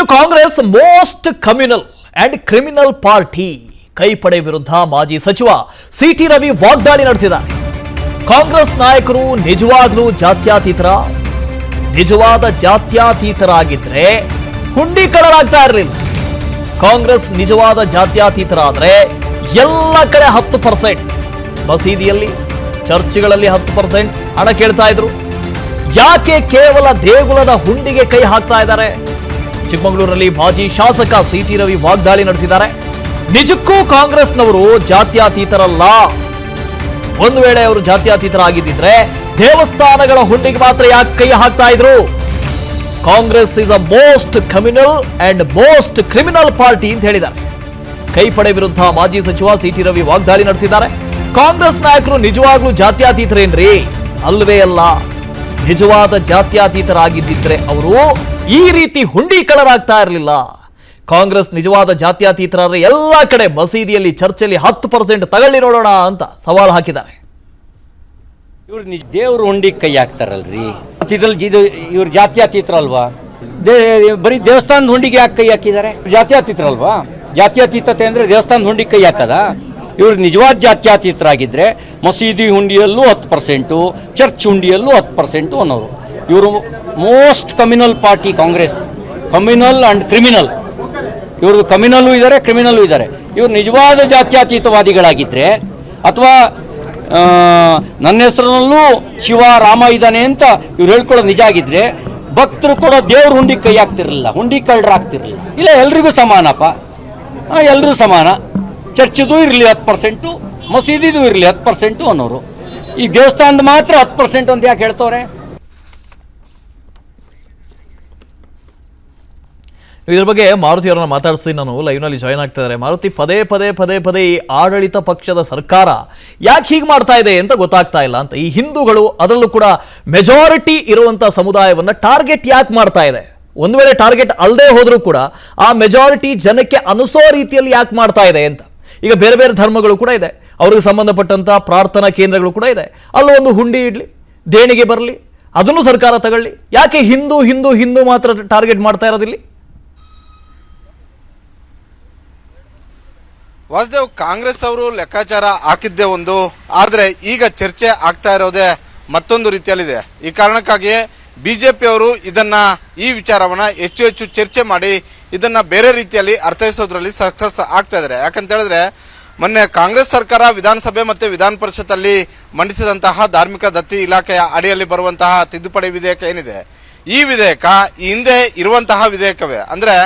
ಇನ್ನು Congress most communal and criminal party ಕೈಪಡೆ ವಿರುದ್ಧ ಮಾಜಿ ಸಚಿವ ಸಿಟಿ ರವಿ ವಾಗ್ದಾಳಿ ನಡೆಸಿದ್ದಾರೆ. ಕಾಂಗ್ರೆಸ್ ನಾಯಕರು ನಿಜವಾಗ್ಲೂ ಜಾತ್ಯತೀತರ, ನಿಜವಾದ ಜಾತ್ಯತೀತರಾಗಿದ್ರೆ ಹುಂಡಿಕಳರಾಗ್ತಾ ಇರಲಿಲ್ಲ. ಕಾಂಗ್ರೆಸ್ ನಿಜವಾದ ಜಾತ್ಯತೀತರ ಆದ್ರೆ ಎಲ್ಲ ಕಡೆ 10%, ಮಸೀದಿಯಲ್ಲಿ ಚರ್ಚ್ಗಳಲ್ಲಿ 10% ಹಣ ಕೇಳ್ತಾ ಇದ್ರು. ಯಾಕೆ ಕೇವಲ ದೇಗುಲದ ಹುಂಡಿಗೆ ಕೈ ಹಾಕ್ತಾ ಇದ್ದಾರೆ? ಚಿಕ್ಕಮಗಳೂರಿನಲ್ಲಿ ಮಾಜಿ ಶಾಸಕ ಸಿಟಿ ರವಿ ವಾಗ್ದಾಳಿ ನಡೆಸಿದ್ದಾರೆ. ನಿಜಕ್ಕೂ ಕಾಂಗ್ರೆಸ್ನವರು ಜಾತ್ಯತೀತರಲ್ಲ. ಒಂದು ವೇಳೆ ಅವರು ಜಾತ್ಯತೀತರಾಗಿದ್ದಿದ್ರೆ ದೇವಸ್ಥಾನಗಳ ಹುಂಡಿಗೆ ಮಾತ್ರ ಯಾಕೆ ಕೈ ಹಾಕ್ತಾ ಇದ್ರು? Congress is a most communal and most criminal party ಅಂತ ಹೇಳಿದ್ದಾರೆ. ಕೈಪಡೆ ವಿರುದ್ಧ ಮಾಜಿ ಸಚಿವ ಸಿಟಿ ರವಿ ವಾಗ್ದಾಳಿ ನಡೆಸಿದ್ದಾರೆ. ಕಾಂಗ್ರೆಸ್ ನಾಯಕರು ನಿಜವಾಗ್ಲೂ ಜಾತ್ಯತೀತರೇನ್ರಿ? ಅಲ್ವೇ ಅಲ್ಲ. ನಿಜವಾದ ಜಾತ್ಯತೀತರಾಗಿದ್ದಿದ್ರೆ ಅವರು ಈ ರೀತಿ ಹುಂಡಿಕಳರಾಗ್ತಾ ಇರಲಿಲ್ಲ. ಕಾಂಗ್ರೆಸ್ ನಿಜವಾದ ಜಾತ್ಯತೀತರಾದ್ರೆ ಎಲ್ಲ ಕಡೆ ಮಸೀದಿಯಲ್ಲಿ ಚರ್ಚಲ್ಲಿ 10% ತಗೊಳ್ಳಿ ನೋಡೋಣ ಅಂತ ಸವಾಲು ಹಾಕಿದ್ದಾರೆ. ಇವ್ರು ದೇವ್ರ ಹುಂಡಿಗೆ ಕೈ ಹಾಕ್ತಾರಲ್ರಿ, ಇವ್ರು ಜಾತ್ಯತೀತರ ಅಲ್ವಾ? ಬರೀ ದೇವಸ್ಥಾನದ ಹುಂಡಿಗೆ ಯಾಕೆ ಕೈ ಹಾಕಿದ್ದಾರೆ? ಜಾತ್ಯತೀತರ ಅಲ್ವಾ? ಜಾತ್ಯತೀತತೆ ಅಂದ್ರೆ ದೇವಸ್ಥಾನದ ಹುಂಡಿಗೆ ಕೈ ಹಾಕದ? ಇವ್ರು ನಿಜವಾದ ಜಾತ್ಯತೀತರಾಗಿದ್ರೆ ಮಸೀದಿ ಹುಂಡಿಯಲ್ಲೂ 10%, ಚರ್ಚ್ ಹುಂಡಿಯಲ್ಲೂ 10% ಅನ್ನೋರು. ಇವರು most communal party Congress, communal and criminal. ಇವ್ರದ್ದು ಕಮ್ಯುನಲ್ಲೂ ಇದ್ದಾರೆ, ಕ್ರಿಮಿನಲ್ಲೂ ಇದ್ದಾರೆ. ಇವ್ರು ನಿಜವಾದ ಜಾತ್ಯತೀತವಾದಿಗಳಾಗಿದ್ದರೆ ಅಥವಾ ನನ್ನ ಹೆಸರಿನಲ್ಲೂ ಶಿವ ರಾಮ ಇದ್ದಾನೆ ಅಂತ ಇವ್ರು ಹೇಳ್ಕೊಳ್ಳೋದು ನಿಜ ಆಗಿದ್ರೆ ಭಕ್ತರು ಕೂಡ ದೇವ್ರ ಹುಂಡಿಗೆ ಕೈ ಹಾಕ್ತಿರ್ಲಿಲ್ಲ, ಹುಂಡಿ ಕಳ್ಳರಾಗ್ತಿರ್ಲಿಲ್ಲ. ಇಲ್ಲ, ಎಲ್ರಿಗೂ ಸಮಾನಪ್ಪ, ಎಲ್ಲರೂ ಸಮಾನ. ಚರ್ಚ್ದು ಇರಲಿ 10%, ಮಸೀದಿದು ಇರಲಿ 10% ಅನ್ನೋರು. ಈ ದೇವಸ್ಥಾನದ ಮಾತ್ರ 10% ಅಂತ ಯಾಕೆ ಹೇಳ್ತವ್ರೆ? ಇದ್ರ ಬಗ್ಗೆ ಮಾರುತಿ ಅವರನ್ನ ಮಾತಾಡಿಸ್ತೀನಿ. ನಾನು ಲೈವ್ ನಲ್ಲಿ ಜಾಯ್ನ್ ಆಗ್ತಾ ಇದ್ದಾರೆ. ಮಾರುತಿ, ಪದೇ ಈ ಆಡಳಿತ ಪಕ್ಷದ ಸರ್ಕಾರ ಯಾಕೆ ಹೀಗೆ ಮಾಡ್ತಾ ಇದೆ ಅಂತ ಗೊತ್ತಾಗ್ತಾ ಇಲ್ಲ ಅಂತ. ಈ ಹಿಂದೂಗಳು, ಅದರಲ್ಲೂ ಕೂಡ ಮೆಜಾರಿಟಿ ಇರುವಂತ ಸಮುದಾಯವನ್ನ ಟಾರ್ಗೆಟ್ ಯಾಕೆ ಮಾಡ್ತಾ ಇದೆ? ಒಂದು ವೇಳೆ ಟಾರ್ಗೆಟ್ ಅಲ್ಲದೆ ಹೋದ್ರೂ ಕೂಡ ಆ ಮೆಜಾರಿಟಿ ಜನಕ್ಕೆ ಅನಿಸೋ ರೀತಿಯಲ್ಲಿ ಯಾಕೆ ಮಾಡ್ತಾ ಇದೆ ಅಂತ. ಈಗ ಬೇರೆ ಬೇರೆ ಧರ್ಮಗಳು ಕೂಡ ಇದೆ, ಅವ್ರಿಗೆ ಸಂಬಂಧಪಟ್ಟಂತ ಪ್ರಾರ್ಥನಾ ಕೇಂದ್ರಗಳು ಕೂಡ ಇದೆ. ಅಲ್ಲೂ ಒಂದು ಹುಂಡಿ ಇಡ್ಲಿ, ದೇಣಿಗೆ ಬರಲಿ, ಅದನ್ನು ಸರ್ಕಾರ ತಗೊಳ್ಳಿ. ಯಾಕೆ ಹಿಂದೂ ಮಾತ್ರ ಟಾರ್ಗೆಟ್ ಮಾಡ್ತಾ ಇರೋದಿಲ್ಲಿ? ವಾಸುದೇವ್, ಕಾಂಗ್ರೆಸ್ ಅವರು ಲೆಕ್ಕಾಚಾರ ಹಾಕಿದ್ದೇ ಒಂದು, ಆದರೆ ಈಗ ಚರ್ಚೆ ಆಗ್ತಾ ಇರೋದೇ ಮತ್ತೊಂದು ರೀತಿಯಲ್ಲಿದೆ. ಈ ಕಾರಣಕ್ಕಾಗಿಯೇ ಬಿಜೆಪಿ ಅವರು ಈ ವಿಚಾರವನ್ನ ಹೆಚ್ಚು ಚರ್ಚೆ ಮಾಡಿ ಇದನ್ನ ಬೇರೆ ರೀತಿಯಲ್ಲಿ ಅರ್ಥೈಸೋದ್ರಲ್ಲಿ ಸಕ್ಸಸ್ ಆಗ್ತಾ ಇದ್ದಾರೆ. ಯಾಕಂತ ಹೇಳಿದ್ರೆ, ಮೊನ್ನೆ ಕಾಂಗ್ರೆಸ್ ಸರ್ಕಾರ ವಿಧಾನಸಭೆ ಮತ್ತು ವಿಧಾನ ಪರಿಷತ್ತಲ್ಲಿ ಮಂಡಿಸಿದಂತಹ ಧಾರ್ಮಿಕ ದತ್ತಿ ಇಲಾಖೆಯ ಅಡಿಯಲ್ಲಿ ಬರುವಂತಹ ತಿದ್ದುಪಡಿ ವಿಧೇಯಕ ಏನಿದೆ, ಈ ವಿಧೇಯಕ ಹಿಂದೆ ಇರುವಂತಹ ವಿಧೇಯಕವೇ. ಅಂದ್ರೆ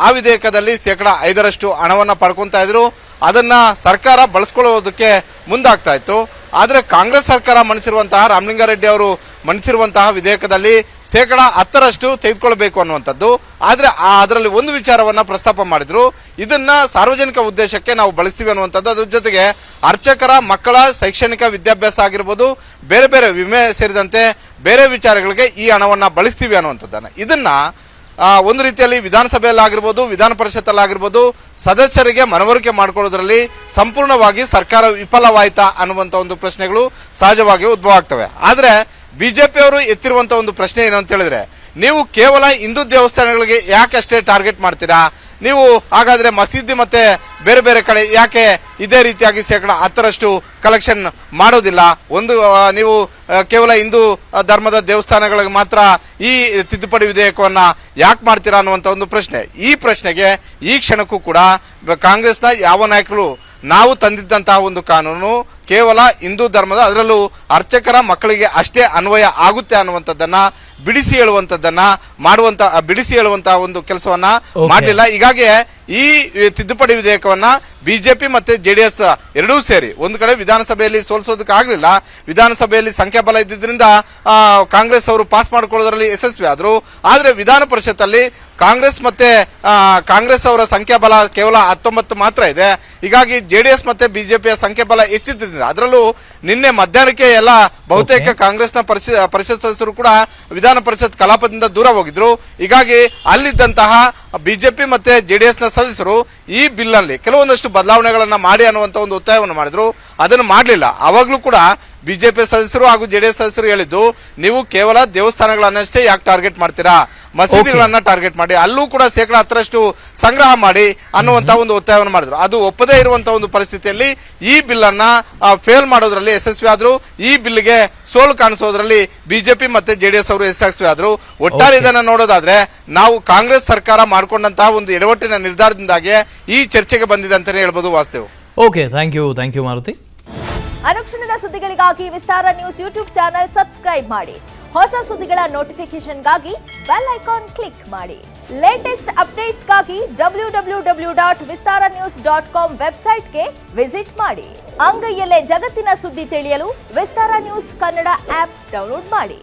ಆ ವಿಧೇಯಕದಲ್ಲಿ 5% ಹಣವನ್ನು ಪಡ್ಕೊತಾ ಇದ್ರು, ಅದನ್ನ ಸರ್ಕಾರ ಬಳಸ್ಕೊಳ್ಳೋದಕ್ಕೆ ಮುಂದಾಗ್ತಾ ಇತ್ತು. ಆದರೆ ಕಾಂಗ್ರೆಸ್ ಸರ್ಕಾರ ಮಂಡಿಸಿರುವಂತಹ ರಾಮಲಿಂಗಾರೆಡ್ಡಿ ಅವರು ಮಂಡಿಸಿರುವಂತಹ ವಿಧೇಯಕದಲ್ಲಿ 10% ತೆಗೆದುಕೊಳ್ಬೇಕು ಅನ್ನುವಂಥದ್ದು. ಆದರೆ ಅದರಲ್ಲಿ ಒಂದು ವಿಚಾರವನ್ನ ಪ್ರಸ್ತಾಪ ಮಾಡಿದ್ರು, ಇದನ್ನ ಸಾರ್ವಜನಿಕ ಉದ್ದೇಶಕ್ಕೆ ನಾವು ಬಳಸ್ತೀವಿ ಅನ್ನುವಂಥದ್ದು. ಅದ್ರ ಜೊತೆಗೆ ಅರ್ಚಕರ ಮಕ್ಕಳ ಶೈಕ್ಷಣಿಕ ವಿದ್ಯಾಭ್ಯಾಸ ಆಗಿರ್ಬೋದು, ಬೇರೆ ಬೇರೆ ವಿಮೆ ಸೇರಿದಂತೆ ಬೇರೆ ವಿಚಾರಗಳಿಗೆ ಈ ಹಣವನ್ನು ಬಳಸ್ತೀವಿ ಅನ್ನುವಂಥದ್ದನ್ನು. ಇದನ್ನ ಒಂದು ರೀತಿಯಲ್ಲಿ ವಿಧಾನಸಭೆಯಲ್ಲಾಗಿರ್ಬೋದು, ವಿಧಾನ ಪರಿಷತ್ತಲ್ಲಾಗಿರ್ಬೋದು ಸದಸ್ಯರಿಗೆ ಮನವರಿಕೆ ಮಾಡಿಕೊಳ್ಳೋದ್ರಲ್ಲಿ ಸಂಪೂರ್ಣವಾಗಿ ಸರ್ಕಾರ ವಿಫಲವಾಯಿತಾ ಅನ್ನುವಂಥ ಒಂದು ಪ್ರಶ್ನೆಗಳು ಸಹಜವಾಗಿ ಉದ್ಭವ ಆಗ್ತವೆ. ಆದರೆ ಬಿಜೆಪಿಯವರು ಎತ್ತಿರುವಂಥ ಒಂದು ಪ್ರಶ್ನೆ ಏನು ಅಂತ ಹೇಳಿದ್ರೆ, ನೀವು ಕೇವಲ ಹಿಂದೂ ದೇವಸ್ಥಾನಗಳಿಗೆ ಯಾಕಷ್ಟೇ ಟಾರ್ಗೆಟ್ ಮಾಡ್ತೀರಾ? ನೀವು ಹಾಗಾದ್ರೆ ಮಸೀದಿ ಮತ್ತೆ ಬೇರೆ ಬೇರೆ ಕಡೆ ಯಾಕೆ ಇದೇ ರೀತಿಯಾಗಿ 10% ಕಲೆಕ್ಷನ್ ಮಾಡೋದಿಲ್ಲ? ನೀವು ಕೇವಲ ಹಿಂದೂ ಧರ್ಮದ ದೇವಸ್ಥಾನಗಳಿಗೆ ಮಾತ್ರ ಈ ತಿದ್ದುಪಡಿ ವಿಧೇಯಕವನ್ನ ಯಾಕೆ ಮಾಡ್ತೀರಾ ಅನ್ನುವಂಥ ಒಂದು ಪ್ರಶ್ನೆ. ಈ ಪ್ರಶ್ನೆಗೆ ಈ ಕ್ಷಣಕ್ಕೂ ಕೂಡ ಕಾಂಗ್ರೆಸ್ನ ಯಾವ ನಾಯಕರು ನಾವು ತಂದಿದ್ದಂತಹ ಒಂದು ಕಾನೂನು ಕೇವಲ ಹಿಂದೂ ಧರ್ಮದ, ಅದರಲ್ಲೂ ಅರ್ಚಕರ ಮಕ್ಕಳಿಗೆ ಅಷ್ಟೇ ಅನ್ವಯ ಆಗುತ್ತೆ ಅನ್ನುವಂಥದ್ದನ್ನ ಬಿಡಿಸಿ ಹೇಳುವಂತಹ ಒಂದು ಕೆಲಸವನ್ನ ಮಾಡಲಿಲ್ಲ. ಹೀಗಾಗಿ ಈ ತಿದ್ದುಪಡಿ ವಿಧೇಯಕವನ್ನ ಬಿಜೆಪಿ ಮತ್ತೆ ಜೆಡಿಎಸ್ ಎರಡೂ ಸೇರಿ ಒಂದು ಕಡೆ ವಿಧಾನಸಭೆಯಲ್ಲಿ ಸೋಲಿಸೋದಕ್ಕೆ ಆಗಲಿಲ್ಲ. ವಿಧಾನಸಭೆಯಲ್ಲಿ ಸಂಖ್ಯಾಬಲ ಇದ್ದಿದ್ದರಿಂದ ಕಾಂಗ್ರೆಸ್ ಅವರು ಪಾಸ್ ಮಾಡಿಕೊಳ್ಳೋದ್ರಲ್ಲಿ ಯಶಸ್ವಿ ಆದರು. ಆದರೆ ವಿಧಾನ ಪರಿಷತ್ತಲ್ಲಿ ಕಾಂಗ್ರೆಸ್ ಅವರ ಸಂಖ್ಯಾಬಲ ಕೇವಲ 19 ಮಾತ್ರ ಇದೆ. ಹೀಗಾಗಿ ಜೆಡಿಎಸ್ ಮತ್ತೆ ಬಿಜೆಪಿಯ ಸಂಖ್ಯಾಬಲ ಹೆಚ್ಚಿದ್ದರಿಂದ, ಅದರಲ್ಲೂ ನಿನ್ನೆ ಮಧ್ಯಾಹ್ನಕ್ಕೆ ಎಲ್ಲ ಬಹುತೇಕ ಕಾಂಗ್ರೆಸ್ನ ಪರಿಷತ್ ಸದಸ್ಯರು ಕೂಡ ವಿಧಾನ ಪರಿಷತ್ ಕಲಾಪದಿಂದ ದೂರ ಹೋಗಿದ್ರು. ಹೀಗಾಗಿ ಅಲ್ಲಿದ್ದಂತಹ ಬಿಜೆಪಿ ಮತ್ತೆ JDS ನ ಸದಸ್ಯರು ಈ ಬಿಲ್ ನಲ್ಲಿ ಕೆಲವೊಂದಷ್ಟು ಬದಲಾವಣೆಗಳನ್ನ ಮಾಡಿ ಅನ್ನುವಂತ ಒಂದು ಒತ್ತಾಯವನ್ನು ಮಾಡಿದ್ರು. ಅದನ್ನು ಮಾಡಲಿಲ್ಲ. ಅವಾಗಲೂ ಕೂಡ ಬಿಜೆಪಿ ಸದಸ್ಯರು ಹಾಗೂ JDS ಸದಸ್ಯರು ಹೇಳಿದ್ದು, ನೀವು ಕೇವಲ ದೇವಸ್ಥಾನಗಳನ್ನಷ್ಟೇ ಯಾಕೆ ಟಾರ್ಗೆಟ್ ಮಾಡ್ತೀರಾ, ಮಸೀದಿಗಳನ್ನ ಟಾರ್ಗೆಟ್ ಮಾಡಿ, ಅಲ್ಲೂ ಕೂಡ 10% ಸಂಗ್ರಹ ಮಾಡಿ ಅನ್ನುವಂತ ಒಂದು ಒತ್ತಾಯವನ್ನು ಮಾಡಿದ್ರು. ಅದು ಒಪ್ಪದೇ ಇರುವಂತಹ ಒಂದು ಪರಿಸ್ಥಿತಿಯಲ್ಲಿ ಈ ಬಿಲ್ ಅನ್ನ ಫೇಲ್ ಮಾಡೋದ್ರಲ್ಲಿ ಯಶಸ್ವಿ ಆದ್ರು. ಈ ಬಿಲ್ಗೆ ಸೋಲು ಕಾಣಿಸೋದ್ರಲ್ಲಿ ಬಿಜೆಪಿ ಮತ್ತೆ JDS ಅವರು ಯಶಸ್ವಿ ಆದ್ರು. ಒಟ್ಟಾರೆ ಇದನ್ನ ನೋಡೋದಾದ್ರೆ ನಾವು ಕಾಂಗ್ರೆಸ್ ಸರ್ಕಾರ ಮಾಡಿಕೊಂಡಂತಹ ಒಂದು ಎಡವಟ್ಟಿನ ನಿರ್ಧಾರದಿಂದಾಗಿ ಈ ಚರ್ಚೆಗೆ ಬಂದಿದೆ ಅಂತಾನೆ ಹೇಳ್ಬೋದು. ವಾಸ್ತವ. Okay, thank you Maruti. ಅನುಕ್ಷಣದ ಸುದ್ದಿಗಳಿಗಾಗಿ Vistara news YouTube channel subscribe ಮಾಡಿ. ಹೊಸ ಸುದ್ದಿಗಳ ನೋಟಿಫಿಕೇಶನ್ಗಾಗಿ ಬೆಲ್ ಐಕಾನ್ ಕ್ಲಿಕ್ ಮಾಡಿ. ಲೇಟೆಸ್ಟ್ ಅಪ್ಡೇಟ್ಸ್ಗಾಗಿ www.vistaranews.com ವೆಬ್ಸೈಟ್ಗೆ ವಿಸಿಟ್ ಮಾಡಿ. ಅಂಗೈಯಲ್ಲೇ ಜಗತ್ತಿನ ಸುದ್ದಿ ತಿಳಿಯಲು Vistara news Kannada app download ಮಾಡಿ.